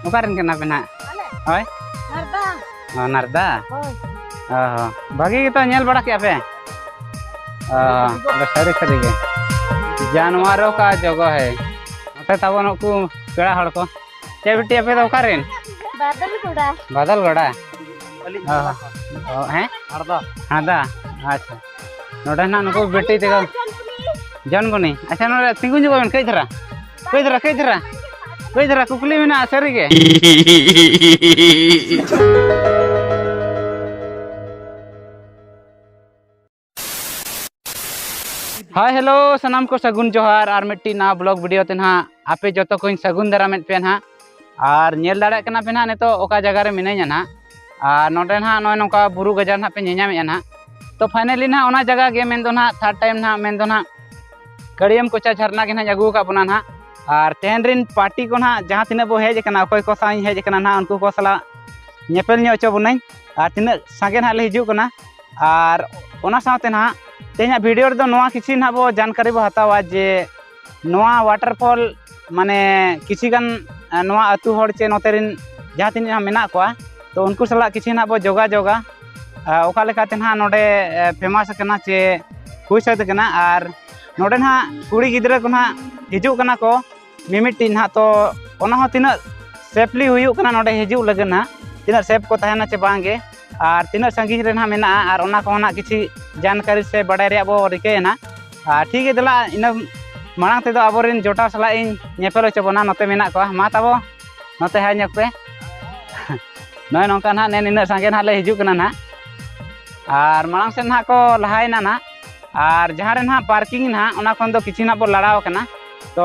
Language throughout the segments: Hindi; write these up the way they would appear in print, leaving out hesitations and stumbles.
Okarin kena pena. Oi? Narda. Oh, Narda. Hoi. Oh, bagi kita nyel बड़ा क्या पे? सारी सारी के जानवरों का जगह है। अते तब को पेड़ा हड़ को क्या बेटी पे तो okarin? Badalgoda. Badalgoda. हैं? Narda. Narda. अच्छा। नोडे ना नुको बेटी तेगा जनबनी। अच्छा नोडे तिंगुन जो कौन कई धरा कुकली में ना सरी के। हाय हेलो सनाम को सगुन जोहार और मिट्टी ना ब्लॉग वीडियो ते ना आपे जो को सगुन दरा में पे ना और नेल दाड़ा कना पे ना ने तो ओका जगह रे मिने냐 ना और नोडे ना नय नोका बुरु गजार ना पे ने냐मेया ना तो फाइनली ना ओना जगह गे मेन दो ना थर्ड टाइम ना मेन दो ना कड़ियम कोचा झरना के ना अगू का बना ना और तेहन रिन पार्टी को ना जहाँ तीना बो हेज कना अकोय को साई हेज कना ना उनको को सला नेपेल ᱧᱚ ᱪᱚ ᱵᱚᱱᱟᱹᱧ और तीना सांगे ना ले हिजू कना और ओना साथे ना तेहना वीडियो रे दो नोआ किछि ना बो जानकारी बो हतावा जे नोआ वाटरफॉल माने किछि गान नोआ अतु होड़ चे नोते रिन जहाँ तीना मेना कोआ तो उनको सला किछि ना बो जोगा ओका लेकाते ना नोडे फेमस कना चे खुश होते कना और नोडे ना कुड़ी गिद्रा को ना हिजू कना को मिमिटी ना तो ओना हो तीना सेफली हुयू कना नोडे हिजू लगे ना तीना सेफ को तहना चे बांगे और तीना संगी रे ना मेना और ओना को ना किछि जानकारी से बड़ाय रे बो रिके ना ठीक है दला इना मांग ते दो अबोरिन जोटा सला इन नेपेलो चबोना नते मेना को मा तबो नते हाय ᱧᱚᱜ पे नय नोका ना ने निना संगे ना ले हिजू कना ना और मांग से ना को लहायना ना और जहाँ रे ना पार्किंग ना ओना खन दो किछि ना बो लड़ाव कना तो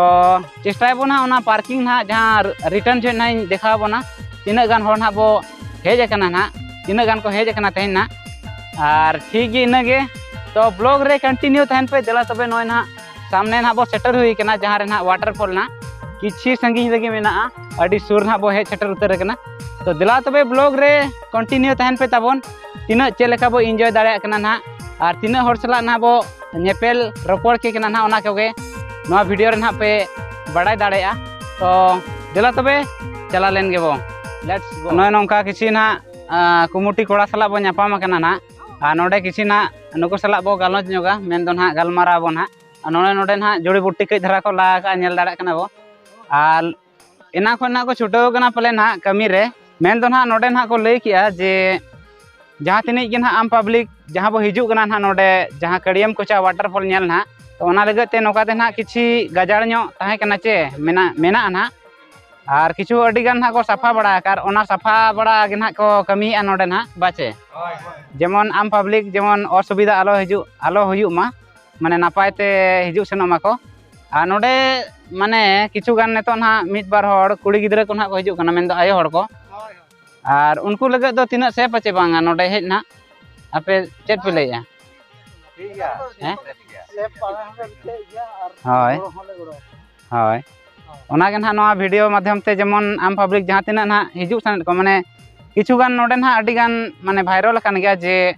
चेष्टाय बो ना ओना पार्किंग ना जहाँ रिटर्न जे ना देखाव बो ना तीना गान होड़ ना बो हेज कना ना तीना गान को हेज कना तेहन ना और ठीक गे इना गे तो ब्लॉग रे कंटिन्यू तहन पे दला तबे नय ना सामने ना बो सेटर हुई कना जहाँ रे ना वाटरफॉल ना किछि संगी लगे मेना अडी सुर ना बो हेज सेटर उतर कना तो दला तबे ब्लॉग रे कंटिन्यू तहन पे ताबोन तीना चेलेका बो एंजॉय दाड़े कना ना और तीना हर सला ना बो नेपेल रोपड़ के कना ना ओना कोगे नोआ वीडियो रे ना पे बड़ाय दाड़ेया तो दला तबे चला लेन गे बो लेट्स गो नय नोंका किछि ना कुमुटी कोड़ा सला बो न्यापाम कना ना और नोडे किछि ना नुको सला बो गालोच ᱧᱚᱜᱟ मेन दो ना गलमारा बो ना नोडे ना जुड़ी बुट्टी कई धरा को ला का नेल दाड़े कना बो और एना खन ना को छुटाव कना पले ना कमी रे मेन दो ना नोडे ना को लई किया जे जहाँ तीन के ना आम पब्लिक जहाँ बो हिजू कना ना नोडे जहाँ कड़ियम कोचा वाटरफॉल नेल ना तो ओना लगत ते नोकाते ना किछि गजाड़ ᱧᱚᱜ ताहे कना चे मेना ना और किछु अडी गान ना को सफा बड़ा कार ओना सफा बड़ा गे ना को कमी नोडे ना बाचे जेमन आम पब्लिक जेमन असुविधा आलो हुयू मा माने नापाय ते हिजू सेनो मा को आ नोडे माने किछु गान नेतो ना मित बार होड़ कुड़ी गिद्रा को ना को हिजू कना मेन दो आयो होड़ को और उनको लगे दो तीना सेफ अच्छे बांगा नोडे हेज ना आपे चेट पे लैया ठीक है हैं सेफ पावे हम के या हाय हाय ओना के ना नोआ वीडियो माध्यम ते जेमन आम पब्लिक जहाँ तीना ना हिजू सन को माने किछु गान नोडे ना अडी गान माने वायरल कान गया जे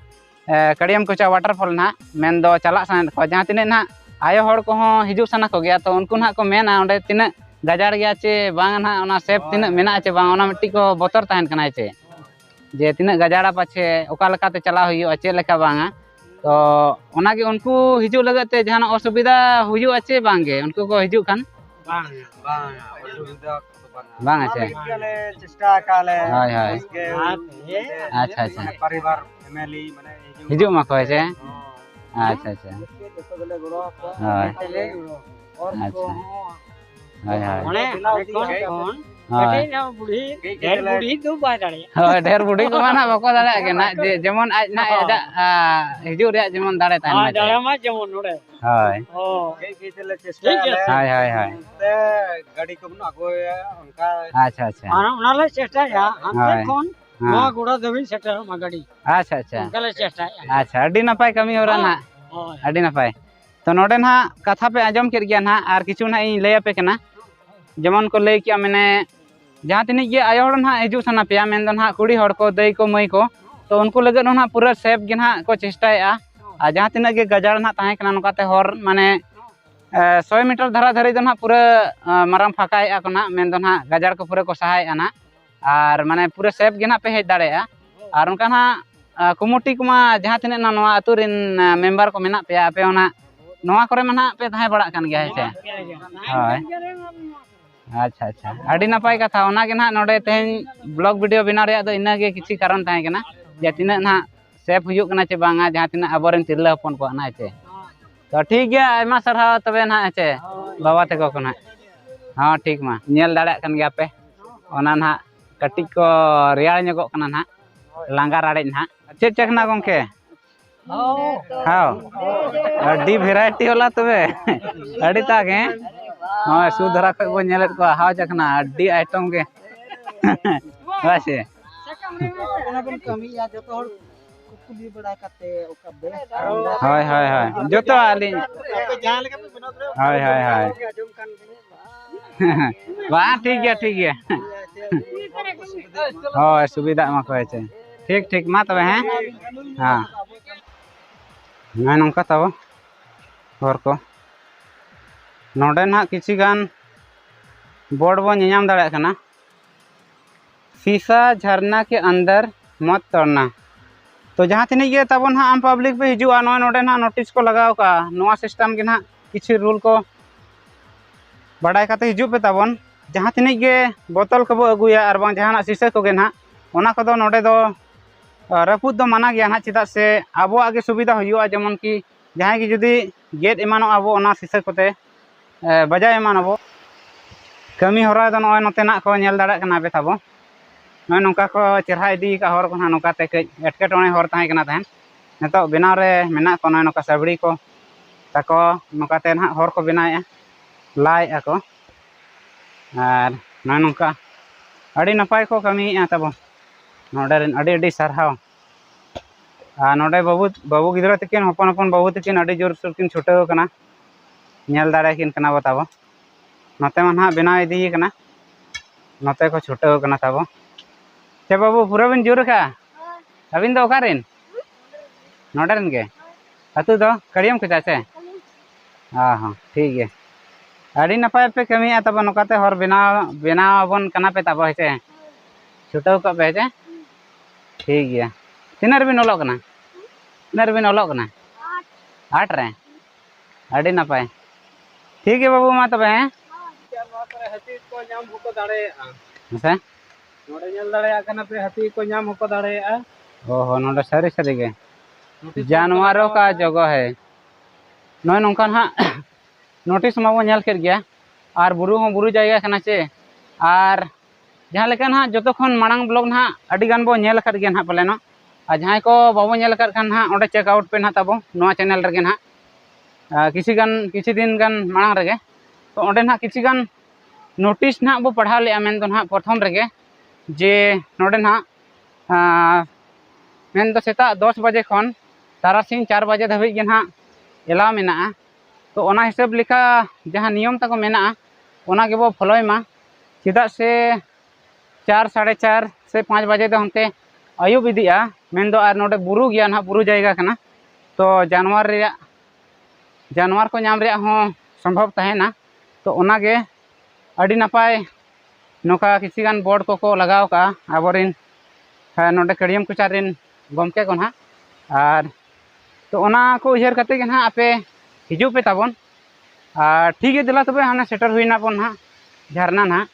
कड़ियम कोचा वाटरफॉल ना मेन दो चला सन को जहाँ तीना ना आयो होड़ को हो हिजू सना को गया तो उनको ना को मेना ओंडे तीना गजाड़ गया चे बांग ना ओना सेफ तीना मेना चे बांग ओना मिट्टी को बोतर तहन कना चे जे तीना गजाड़ा पाछे ओका लकाते चला हुई चे लेका बांगा तो ओना के उनको हिजू लगते जहां असुविधा हुई अच्छे बांगे उनको को हिजू खान असुविधा बांग अच्छे केले चेष्टा काले हाय हाय इसके अच्छा अच्छा परिवार फैमिली माने हिजू मा को छे अच्छा अच्छा हाय अच्छा हाय हाय ढेर बुढ़ी को माना बको दाड़े के ना जेमन आज ना एदा हिजू रे जेमन दाड़े तान मा दाड़ा मा जेमन नोडे हाय ओ के तेले चेष्टा हाय हाय हाय ते गाड़ी को बना को उनका अच्छा अच्छा आना उनाले चेष्टा या हाय। हमते कोन नोआ गुड़ा दबिन सेटर मा गाड़ी अच्छा अच्छा उनका चेष्टा या अच्छा अड्डी नपाय कमी हो रहा ना अड्डी नपाय तो नोडे ना कथा पे आजम कर गया ना और किछु ना इन लय पे कना जेमन को लय किया मैंने जहाँ तीन गे आयो होड़ ना हिजू सना पे मेन दो ना कुड़ी होड़ को दई को मई को तो उनको लगे ना पूरा सेफ गे ना को चेष्टाया और जहाँ तीन गे गजाड़ ना ताहे कना नोकाते होर माने 100 मीटर धरा धरी दो ना पूरा माराम फाकाय को ना मेन दो ना गजाड़ को पूरा को सहाय ना और माने पूरा सेफ के ना पे हेज दाड़ेया और उनका ना कमिटी कुमा जहाँ तिने ना नवा अतु रिन मेंबर को मेना पे आपे ओना नवा करे मना पे थाहे बड़ा कान गया है हाय अच्छा अच्छा अड़ी नपाय कथा ओना के ना नोडे तेन ब्लॉग वीडियो बिना रे दो इना के किछि कारण थाहे केना जे तिना ना सेफ हुयुक कना चे बांगा जहाँ तिना अबोरेन तिरला हपन को ना चे तो ठीक गया आयमा सरहा तबे ना चे बाबा तको को ना हाँ ठीक मा नेल दाड़ा कन गया पे ओना ना कटी को रियाल nyogok kana ना लांगा राड़े ना चे चखना गंके हाँ अड़ी भेराइटी होला तबे अड़ी ताके हाँ सुधरा को बो नेलेत को हाव चखना अड़ी आइटम के वासे हाय हाय हाय जोतो आली हाय हाय हाय वाह ठीक गया हाँ सुविधा मा को छे ठीक ठीक मा तबे हैं हाँ मैं नंका तब हर को नोडे ना किसी गान बोर्ड बो नियाम दाड़ा कना शीशा झरना के अंदर मत तोड़ना तो जहाँ तीन ये तब ना आम पब्लिक पे हिजुआ नोडे ना नोटिस को लगाओ का नवा सिस्टम के ना किसी रूल को बड़ाई काते हिजु पे तबन जहाँ तीन ये बोतल को बो अगुया और बांग जहाँ शीशा को ना ओना को दो नोडे दो रपुद दो माना गया ना चेदा से आबो आगे सुविधा हुआ जेमन कि जहाँ की जुदी गेट एमानो आबो ओना शीशा कोते बजा एमान आबो कमी हरा दो नय नतेना को नेल दाड़ा कना बे ताबो नय नोका को चेहरा इदी का हर को ना नोका ते कई एटकेटोणे हर ताहे कना तहन नितो बनाव रे मेना को नय नोका सबड़ी को ताको नोका ते ना हर को बनाया लाई ako और नय नोका अड़ी नपाय को कमी ताबो नोडे रेन अड़ी सारहाव आ नोडे बाबू गिदरा तकिन हपन हपन बाबू तकिन अड़ी जोर सोर किन छुटाव कना नेल दाड़ा किन कना बताबो नते मा ना बनाव इदी कना नते को छुटाव कना ताबो चे बाबू पूरा बिन जोर का अबिन दो ओकारिन नोडे रेन के अतु दो कड़ियम के चाचे हाँ हाँ ठीक है अड़ी नपाय पे कमी तब नोकाते हर बनाव बन कना पे तब हेचे छुटाव का पे हेचे ठीक गया तिनार बिन ओलोग कना तिनार बिन ओलोग कना 8 रे अड़ी नपाय ठीक है बाबू मा तबे हैं हाथी को नाम होको दाड़े से नोडे नेल दाड़े कना पे हाथी को नाम होको दाड़े ओहो नोडे सारी सारी के जानवरों का जगह है नय नोंका ना नोटिस मा बो नेल केर गया और बुरु हो बुरु जायगा कना चे और जहाँ लेकिन हाँ जो खन मांग ब्लॉग ना अड़ी गान बो नेल कर गया ना पले ना और जहाँ को बाबो नेल कर खान हाँ ओंडे चेकआउट पे ना तबो नवा चैनल रगे ना किसी दिन गान मांग रगे तो ओंडे ना किसी गान नोटिस ना बो पढ़ा ले मेन तो ना प्रथम रगे जे नोडे ना मेन तो सेता 10 बजे खन तारासिंग 4 बजे धाबी के ना एलाव मेना तो ओना हिसाब लेखा जहाँ नियम तक मेना ओना के बो फॉलोय मा चेदा से 4 साढ़े 4 से 5 बजे दो हमते अयुब इदिया मेन दो आर नोडे बुरु गया ना बुरु जायगा कना तो जानवर को नाम रे हो संभव तहेना तो ओना गे अड़ी नपाय नोका किसी गान बोर्ड को लगाव का आबोरिन नोडे कड़ियम कुचारिन गमके को ना और तो ओना को उयहर कते के ना आपे हिजु पे ताबन ठीक है दिला तबे हाना सेटर हुईना बन ना झरना ना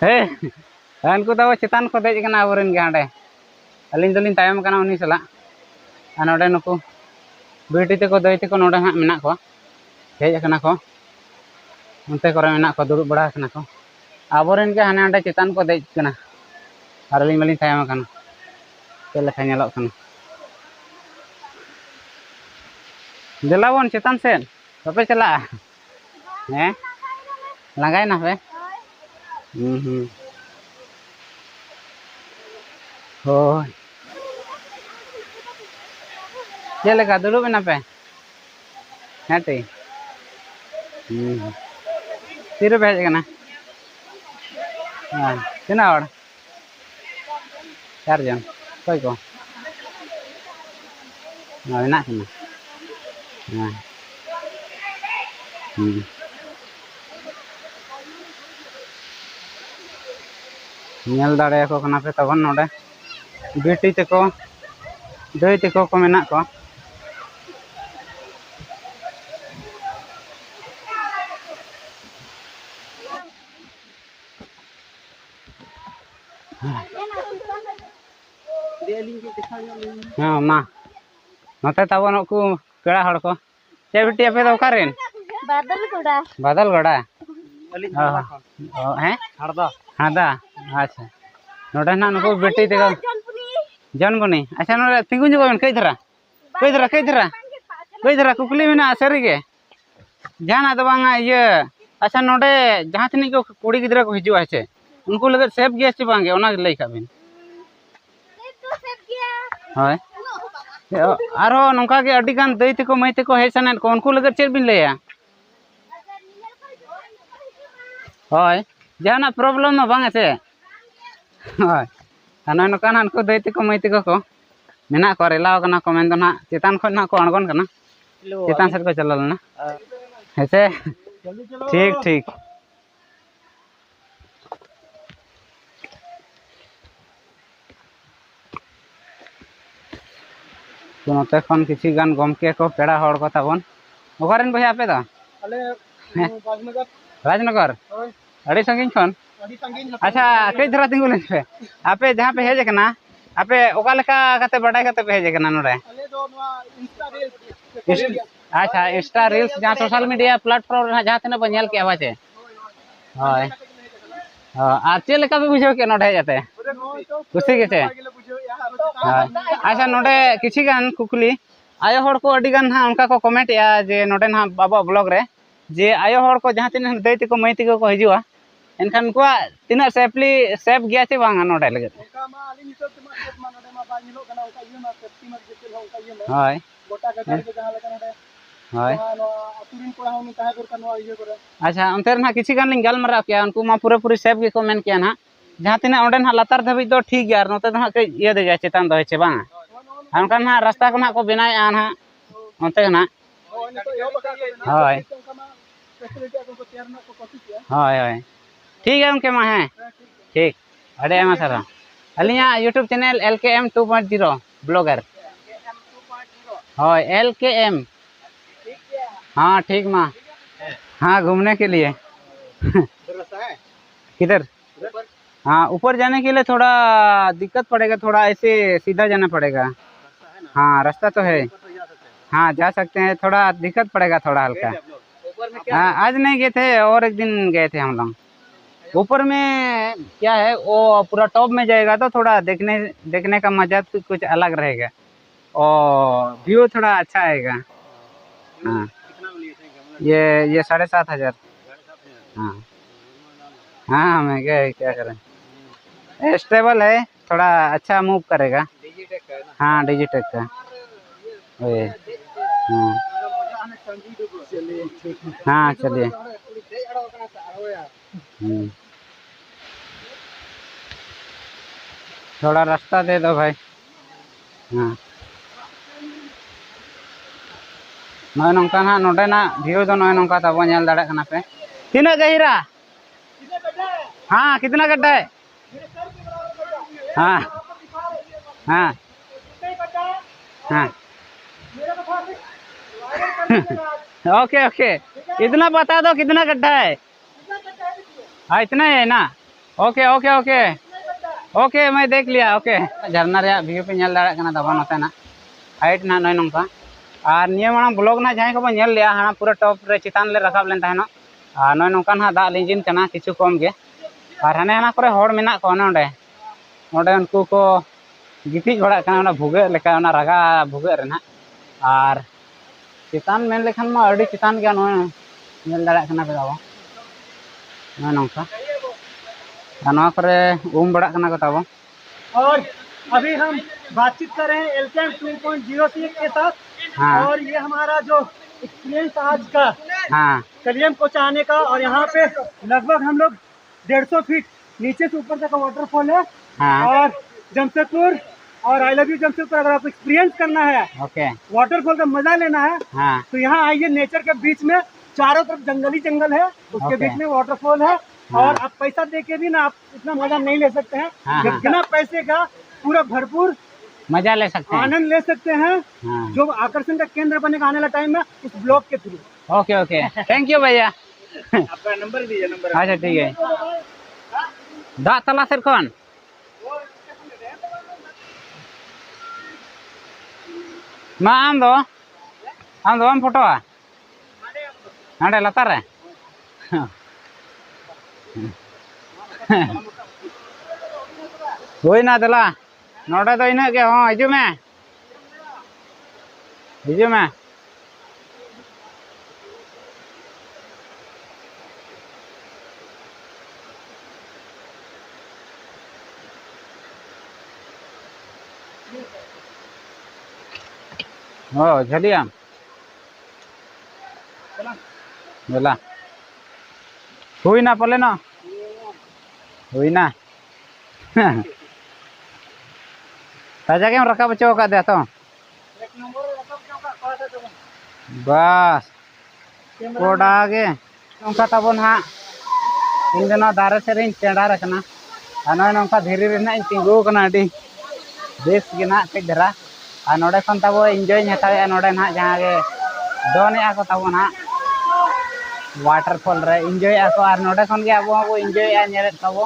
हे उनको तब चेतान को देज कना आबोरेन गे हांडे अलिन दलिन तायम कना उनी सला आ नोडे नुकु बेटी ते को दई ते को नोडे हां मेना को हेज कना को उनते करे मेना को दुड़ुब बड़ा कना को आबोरेन के हाने हांडे चेतान को देज कना और अलिन मलिन तायम कना चल लेखा नेलोग कना देलाबन चेतान से बापे चला हैं लांगाय ना बे हो चल लेका दुड़ुब ना पे हेटी तीर पे हेज कना हां तना और 4 जन कोई को ना ना हाँ नेल दाड़े को कना पे तबन नोडे बेटी तको दई तको को मेना को हाँ मा नोते तबन को पेड़ा हड़ को चे बेटी आपे दो कारेन बादल गड़ा हैं हरदा हादा अच्छा नोडे ना नको बेटी तको जनबनी अच्छा नोडे तिंगु जगन कई धरा कुकली मेना सरी के जाना तो बांगा ये अच्छा नोडे जहां तनी को कुड़ी गिदरा को हिजुआ छे उनको लगे सेफ गया छे बांगे ओना लई काबिन होय आरो नोंका के अडी गान दई तको मई तको हे सनेन को उनको लगे चेर बिन लेया होय जाना प्रॉब्लम ना बांगे से होय अना नोकान को दई तको मई तको को मेना को रेलाव कना को मेन दो ना चेतान खन ना को अणगोन कना चेतान सेट को चलल ना हेसे ठीक तो नोते खन किछि गान गमके को पेड़ा हड़ को ताबन ओकरेन भैया आपे दा अले राजनगर अड़ी संगिन खन अच्छा कई धरा तिंगु लेन पे आपे जहां पे हेजे कना आपे ओका लेका कते बडाय कते पे हेजे कना नोडे अले दो नवा इंस्टा रील्स अच्छा इंस्टा रील्स जहां सोशल मीडिया प्लेटफॉर्म जहां तने बनेल के आवा छे होय आ चे लेका पे बुझो के नोडे जाते खुशी के छे अच्छा नोडे किछि गान कुकली आयो हड़ को अडी गान हा उनका को कमेंट या जे नोडे ना बाबा ब्लॉग रे जे आयो हड़ को जहां तिन दई तको मई तको को हिजुआ एनखान को तिना सेफली सेफ गया छे बांगा नोडे लगे ओका मा आली नितो तमा सेफ मा नोडे मा बा निलो कना ओका इयो मा सेफ्टी मा जेते हो ओका इयो मा होय गोटा गटा के जहां लगा नोडे होय नो अतुरिन कोड़ा होनी ताहे कर कनवा इयो करे अच्छा अंतर ना किछि गान लिंग गल मरा किया उनको मा पूरे पूरी सेफ के कमेंट किया ना जहां तिना ओंडे ना लतार धबी दो ठीक यार नोते ना के ये दे जा चेतान दो छे बांगा अनका ना रास्ता को ना को बनाय आन हा ओंते ना होय होय ठीक है उनके मा है ठीक अरे एमा सर अलिया यूट्यूब चैनल LKM 2.0 ब्लॉगर होय LKM हाँ ठीक माँ हाँ घूमने के लिए किधर हाँ ऊपर जाने के लिए थोड़ा दिक्कत पड़ेगा थोड़ा ऐसे सीधा जाना पड़ेगा हाँ रास्ता तो है हाँ जा सकते हैं थोड़ा दिक्कत पड़ेगा थोड़ा हल्का हाँ आज नहीं गए थे और एक दिन गए थे हम लोग ऊपर में क्या है वो पूरा टॉप में जाएगा तो थोड़ा देखने का मजा तो कुछ अलग रहेगा और व्यू थोड़ा अच्छा आएगा हाँ ये 7,500 हाँ हाँ मैं क्या करें स्टेबल है थोड़ा अच्छा मूव करेगा हाँ डिजिटेक का वही हाँ चलिए थोड़ा रास्ता दे दो भाई हाँ नॉय नौका ना नोडे ना व्यू दो नॉय नौका तब नेल दाड़े कना पे तीना गहिरा हाँ कितना गड्ढा है हाँ हाँ हाँ ओके ओके इतना बता दो कितना गड्ढा है हाँ इतना है ना ओके ओके ओके ओके मैं देख लिया ओके झरना रे व्यू पे नेल दाड़े कना तब नोते ना हाइट ना नॉय नौका और निया माना ब्लॉग ना जहाँ को नेल लिया हाँ पूरा टॉप रे चितान ले रखाब लेन तहनो और नॉय नौका ना दा लिंजिन कना किछु कम के और हाने हाना करे हड़ मेना को नोडे नोडे उनको को गिटी घोड़ा कना भुगे लेका ना रागा भुगे रे ना और चितान मेन लेखान मा अड़ी चितान गया नोय नेल दाड़ा कना पे दाबो नॉय नौका नवा करे बड़ा कना को ताबो और अभी हम बातचीत कर रहे हैं LKM 2.0 के साथ हाँ। और ये हमारा जो एक्सपीरियंस आज का हाँ कलियम को चाहने का और यहाँ पे लगभग हम लोग 150 फीट नीचे से ऊपर तक वाटरफॉल है हाँ। और जमशेदपुर और आई लव यू जमशेदपुर अगर आपको एक्सपीरियंस करना है ओके वाटरफॉल का मजा लेना है हाँ तो यहाँ आइए नेचर के बीच में चारों तरफ जंगल ही जंगल है, उसके Okay. बीच में वाटरफॉल है। और आप पैसा दे के भी ना आप इतना मजा नहीं ले सकते हैं। हाँ, हाँ। बिना पैसे का पूरा भरपूर मजा ले सकते हैं। आनंद ले सकते हैं। हाँ। जो आकर्षण का केंद्र बनेगा आने वाला टाइम में इस ब्लॉग के through. Okay okay, thank you भैया। आपका नंबर दीजिए, नंबर। अच्छा ठीक है। दा तला सेर खन मा आम दो फोटोआ हांडे लातार रे होइना दला नोडे दो इना के हां हिजु में ओ झलिया बोला हुईना पले ना हुईना ताजा के रखा बच्चों का दे तो बस कोडा गे नौका तबन हाँ इन दिन दारे से चेड़ा रखना और नौका धीरे धीरे तिंगू कना बेस गे ना कई धरा और नोडे खन तब एंजॉय हतावे नोडे ना जहाँ गे दोने को तब ना वाटरफॉल रे एंजॉय को और नोडे खन गे अब को एंजॉय नेले तब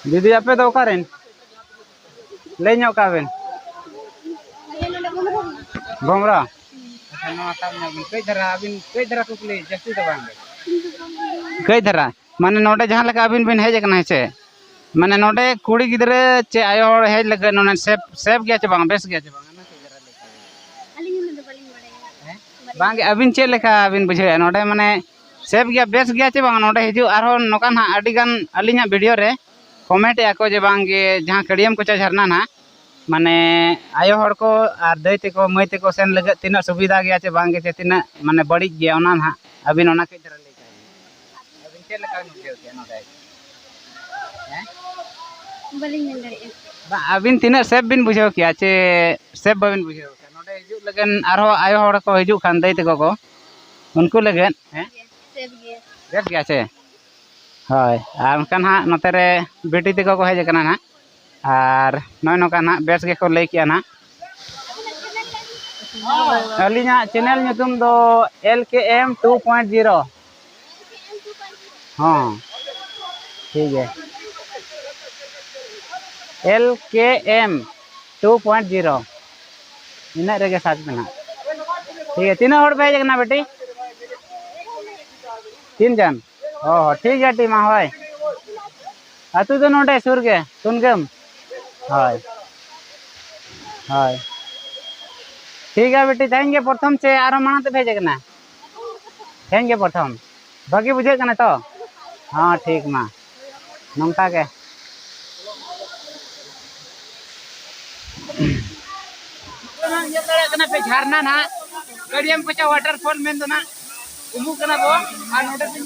दीदी आपे तो ओकारेन ले ᱧᱚᱜ काबेन गोमरा अच्छा नवा ताब में कई धरा कुकली जस्ती तो बांगे कई धरा माने नोडे जहां लगा अबिन बिन हेज कना छे माने नोडे कुड़ी गिदरे चे आयो हर हेज लगे नोने सेफ गया चे बांग बेस गया चे बांग ना कई धरा ले अलिंग में तो बलिंग बड़े बांगे अबिन चे लेखा अबिन बुझे नोडे माने सेफ गया बेस गया चे बांग नोडे हिजु आरो नोकान हा अडी गान अलिंगा वीडियो रे कमेंट याको जे बांगे जहां कड़ियम को झरना ना माने आयो हर को और दई तेको मई तेको सेन लगे तीना सुविधा गया चे बांगे चे तीना माने बड़ी गया ओना ना अबिन ओना के धरा ले अबिन चे लेका नुजे के नोडे हैं बलिंग नंदरे बा अबिन तीना सेफ बिन बुझो किया चे सेफ बबिन बुझो के नोडे हिजु लगन आरो आयो हर को हिजु खान दई तेको को उनको लगन हैं सेफ गया चे हाय आर उनकान हा नते रे बेटी तेको को हेज कना ना और नय नोका ना बेस के को लई किया ना अलिना चैनल ᱧᱩᱛᱩᱢ दो LKM 2.0 हां ठीक है LKM 2.0 इना रेगे सर्च में ना ठीक है तीन और भेज ना बेटी 3 जन ओ ठीक है टीमा होय अतु तो नोडे सुर के सुनगम हाय हाय ठीक है बेटी थैंक यू प्रथम से आरो मानते भेजे कना थैंक यू प्रथम भागी बुझे कना तो हाँ ठीक मा नंका के पे झरना ना कड़ियम कुछ वाटरफॉल में तो ना उमु कना बो आ नोडे पे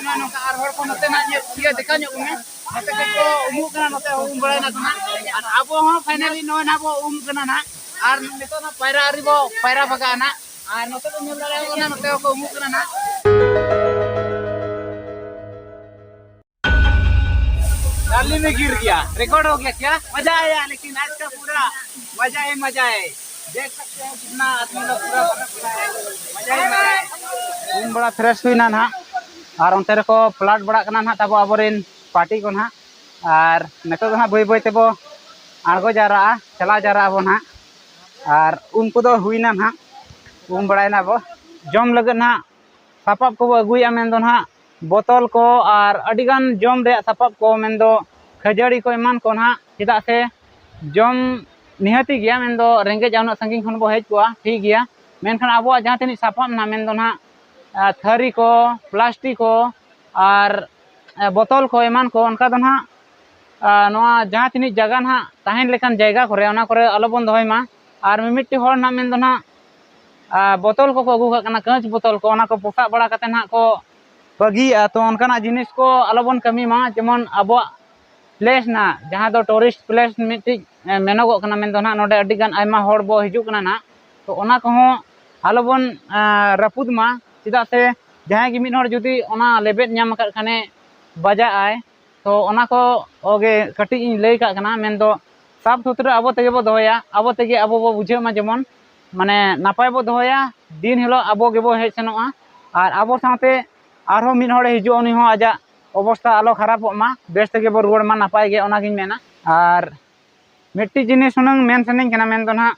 ना नोका आर हर को नते ना ये देखा ᱧᱚᱜ में नते को उमु कना नते उम बड़ाय ना ना और आबो हो फाइनली नो ना बो उम कना ना और नितो ना पैरा भगा ना और नते को नेल दाड़ा को ना नते को उमु कना ना डाली में गिर गया रिकॉर्ड हो गया क्या मजा आया लेकिन आज का पूरा मजा है देख सकते हैं कितना आदमी लोग पूरा मजा ही मजा है उन बड़ा फ्रेश हुई ना ना और उनते को प्लाट बड़ा कना ना तब अबोरिन पार्टी को ना और नेतो ना बई बई तेबो आगो जारा चला जारा बो ना और उनको तो हुई ना ना उम बड़ा ना बो जम लगे ना सापाब को अगुया मेन दो ना बोतल को और अडिगान जम रे सापाब को मेन दो खजड़ी को ईमान को ना चेदा से जम निहती गया मेन दो रेंगे जाउना संगिंग खन बो हेज को ठीक गया मेनखान आबो जहां तनी सापाब ना मेन दो ना थरी को प्लास्टिक को और बोतल को ईमान को उनका दो ना नवा जहाँ तीन जगह ना तहन लेकान जायगा करे ओना करे अलबन दोहय मा और मिमिट्टी हर ना मेन दो ना बोतल को अगू काना कांच बोतल को ओना को पोसा बड़ा कते ना को बगिया तो उनकाना जिनिस को अलबन कमी मा जेमन अब प्लेस ना जहाँ दो टूरिस्ट प्लेस मिट्टी मेनोगो कना मेन दो ना नोडे अड्डी गान आयमा हर बो हिजुग कना ना तो ओना को हो अलबन रपुद मा चिदा से जहाँ की मिन हर जुदी ओना लेबेट न्याम कर खाने बजा आए तो ओना को ओगे कटी इन लई का कना मेन दो साफ सुथरा अब तेगे बो दोया अब तेगे अब बो बुझे मा जेमन माने नापाय बो दोया दिन हिलो अब गे बो हेज सेनोआ और अब साथे आरो मिन हर हिजु उनी हो आजा अवस्था आलो खराब मा बेस तेगे बो रुवाड़ मा नापाय गे ओना गिन मेना और मिट्टी जिनिस हुनंग मेन सनिंग कना मेन दो ना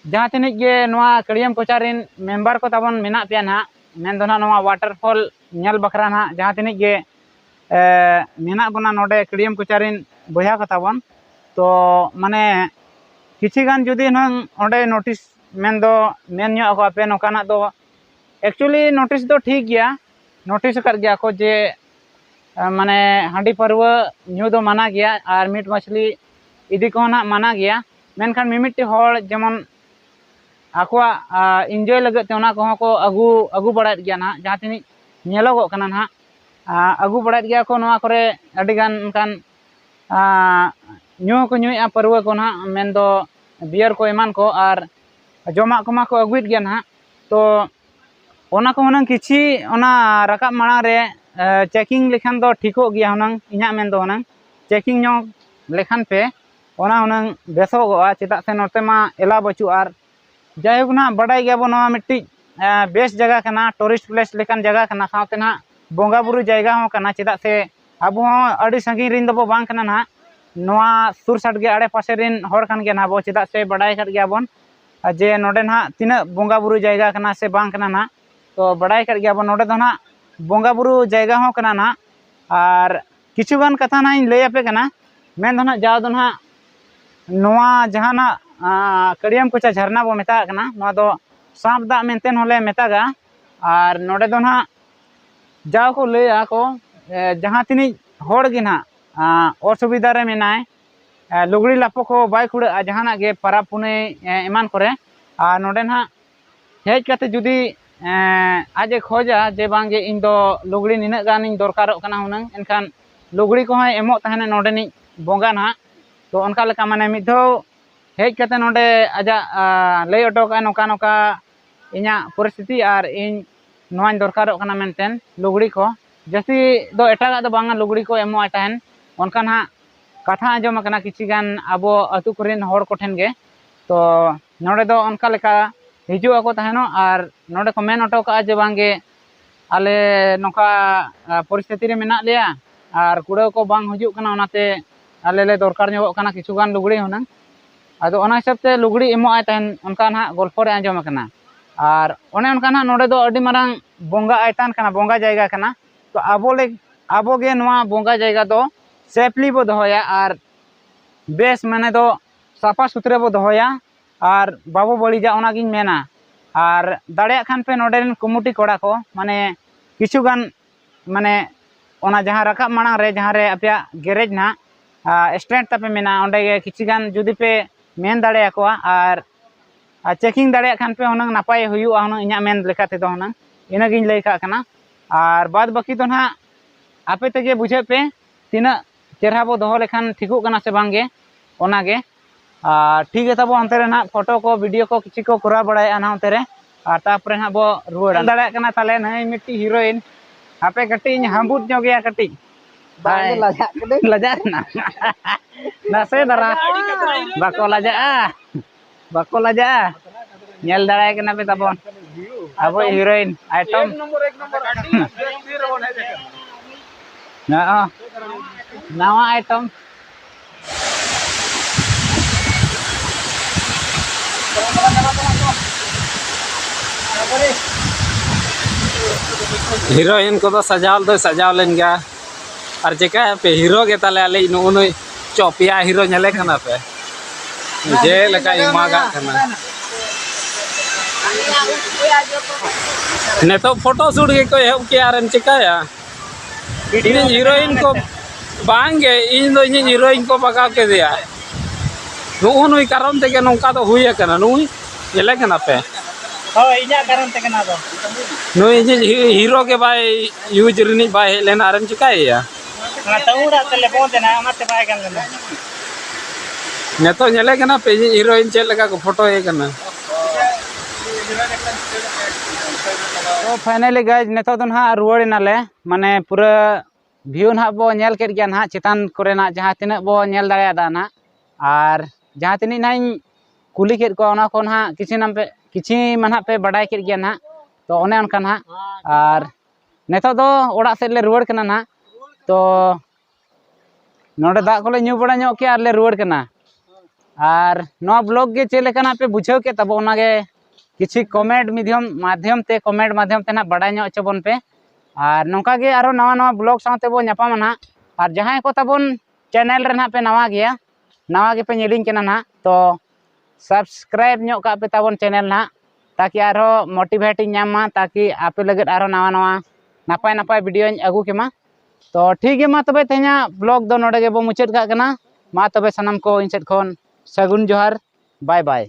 जहाँ तीन गे नवा कड़ियम कोचारिन मेम्बर को तबन मेना पे ना मेन दो ना नवा वाटरफॉल नेल बखरा ना जहाँ तीन गे मेना बना नोडे कड़ियम कोचारिन बया को तबन तो माने किछि गान जुदी नंग ओंडे नोटिस मेन दो मेन न्यो को पे नोकाना दो एक्चुअली नोटिस दो ठीक गया नोटिस कर गया को जे माने हांडी परवा न्यू दो माना गया और मीट मछली इदी को ना माना गया मेनखान मिमिट्टी हर जेमन आकुआ एंजॉय लगे ते ओना को अगू बड़ात गया ना जहाँ तीन नेलोगो कना ना अगू बड़ात गया को नवा करे अडी गान उनकान न्यू को न्यूया परवा को ना मेन दो बियर को एमान को और जमा को मा को अगुत गया ना तो ओना को हुनंग किछि ओना रकाब माड़ा रे चेकिंग लेखान दो ठीको गया हुनंग इना मेन दो हुनंग चेकिंग न्यो लेखान पे ओना हुनंग बेसोगोआ चेदा से नोते मा एला बचु और जायक ना बड़ाई गया बो नवा मिट्टी बेस जगह कना टूरिस्ट प्लेस लेकान जगह कना साथे ना बोंगा बुरु जायगा हो कना चेदा से अब हो अड़ी संगी रिन दबो बांग कना ना नवा सुर साट गे आड़े पासे रिन हर खान गे ना बो चेदा से बड़ाई कर गया बन जे नोडे ना तीना बोंगा बुरु जायगा कना से बांग कना ना तो बड़ाई कर गया बन नोडे दो ना बोंगा बुरु जायगा हो कना ना और किछुगान कथा ना इन लय पे कना मेन दो ना जाव दो ना नवा जहाँ ना कड़ियम कोचा झरना बो मेता कना नवा दो सांप दा मेंटेन होले मेतागा और नोडे दो ना जाव को लया को जहाँ तीन हर गे ना असुविधा रे मेनाय लुगड़ी लापो को बाय खुड़ा जहाना गे पारा पुने एमान करे और नोडे ना हेज कते जुदी आजे खोजा जे बांगे इन दो लुगड़ी निना गान इन दरकारोग कना हुनंग एनखान लुगड़ी को है एमो तहने नोडे नि बोंगा ना तो उनका लेका माने मिधो हेज कते नोडे आजा लय ऑटो का नोका नोका इना परिस्थिति और इन नोवान दरकारोग कना मेनटेन लुगड़ी को जस्ती दो एटागा दो बांगा लुगड़ी को एमो आताहन उनका ना कथा आंजम कना किछि गान अबो अतु करेन हर को ठेन गे तो नोडे दो उनका लेका हिजु ako taheno और नोडे को मेन ऑटो का जे बांगे आले नोका परिस्थिति रे मेना लिया और कुड़ा को बांग हजु कना ओनाते आले ले दरकार ᱧᱚᱜᱚᱜ कना किछु गान लुगड़ी होना आदो ओना हिसाब ते लुगड़ी एमो आय तहन उनका ना गल्प रे आंजम कना और ओने उनका ना नोडे दो अडी मारांग बोंगा आयतान कना बोंगा जायगा कना तो आबो गे नोवा बोंगा जायगा दो सेफली बो दोहया और बेस माने दो साफा सुथरे बो दोहया और बाबू बड़ीजा ओनागिन मेना और दाड़े खान पे नोडेन कमिटी कोड़ा को माने किछु गान माने ओना जहाँ रकाब मांग रे जहाँ रे आपया गैरेज ना स्टैंड तापे मेना ओंडे गे किछु गान जुदी पे मेन दाड़े को और चेकिंग दाड़े खान पे हुनंग नापाय हुयुआ हुनंग इना मेन लेखाते दो हुनंग इनागिन लय का कना और बाद बाकी तो ना आपे तेगे बुझे पे तीना चेहरा बो दोहो लेखान ठीकु कना से बांगे ओनागे ठीक है तब अंतरे ना फोटो को वीडियो को किसी को करा बड़ा ना अंतरे और तापरे ना बो रुवाड़ दाड़ा कना ताले नई मिट्टी हीरोइन आपे कटी हांबुट जो गया कटी लजा ना ना से दरा बाको लजा नेल दाड़ा कना पे तबन अब हीरोइन आइटम ना नवा आइटम हीरोइन को तो सजावल दो सजाव लेन गया और चिका पे हीरो के ताले आले नुनु चौपिया हीरो नेले कना पे जे लका इमागा कना ने तो फोटो शूट के को हेब के आरन चिका या हीरोइन को बांगे इन दो इन हीरोइन को बगा के दिया नुई कारण ते नौका तो हुई है नुई चले पे हाँ इन्या कारण ते कना दो नुई हीरो के बाय यूज रिनी बाय लेना आरम चिकाया ना तउरा तले बोल देना अनाते बाय गन लेना नेतो चले पे हीरोइन चल लगा को फोटो है करना तो फाइनली गाइज नेतो तो ना रुआड़ी नाले माने पूरा व्यू ना बो नेल केट गया ना चितान करे ना जहां तिना बो नेल दाया दा ना और जहां तिनी ना कुली केट को ना को ना किछि मानहा पे बडाय केट गया ना तो ओने अनका ना और नेतो दो ओड़ा से ले रुआड़ कना ना तो नोडे दा कोले न्यू बड़ा ᱧᱚᱜ के ले रुआड़ कना और नो ब्लॉग के चले कना पे बुझाव के तब ओना गे किछि कमेंट माध्यम ते कमेंट माध्यम ते ना बड़ा ᱧᱚᱜ चबन पे और नौका गे आरो नवा नवा ब्लॉग साथे बो ᱧᱟᱯᱟᱢᱟ ना और जहां को तबन चैनल रे ना पे नवा गया नवा गे पे नेलिंग केना ना तो सब्सक्राइब ᱧᱚᱜ का पे तबन चैनल ना ताकि आरो मोटिवेट ᱧᱟᱢᱟ ताकि आपे लगत आरो नवा नवा नापाय नापाय वीडियो अगू केमा तो ठीक है मा तबे तेना ब्लॉग दो नोडे गे बो मुचाद का कना मा तबे सनम को इन सेट खन सगुन जोहार बाय बाय।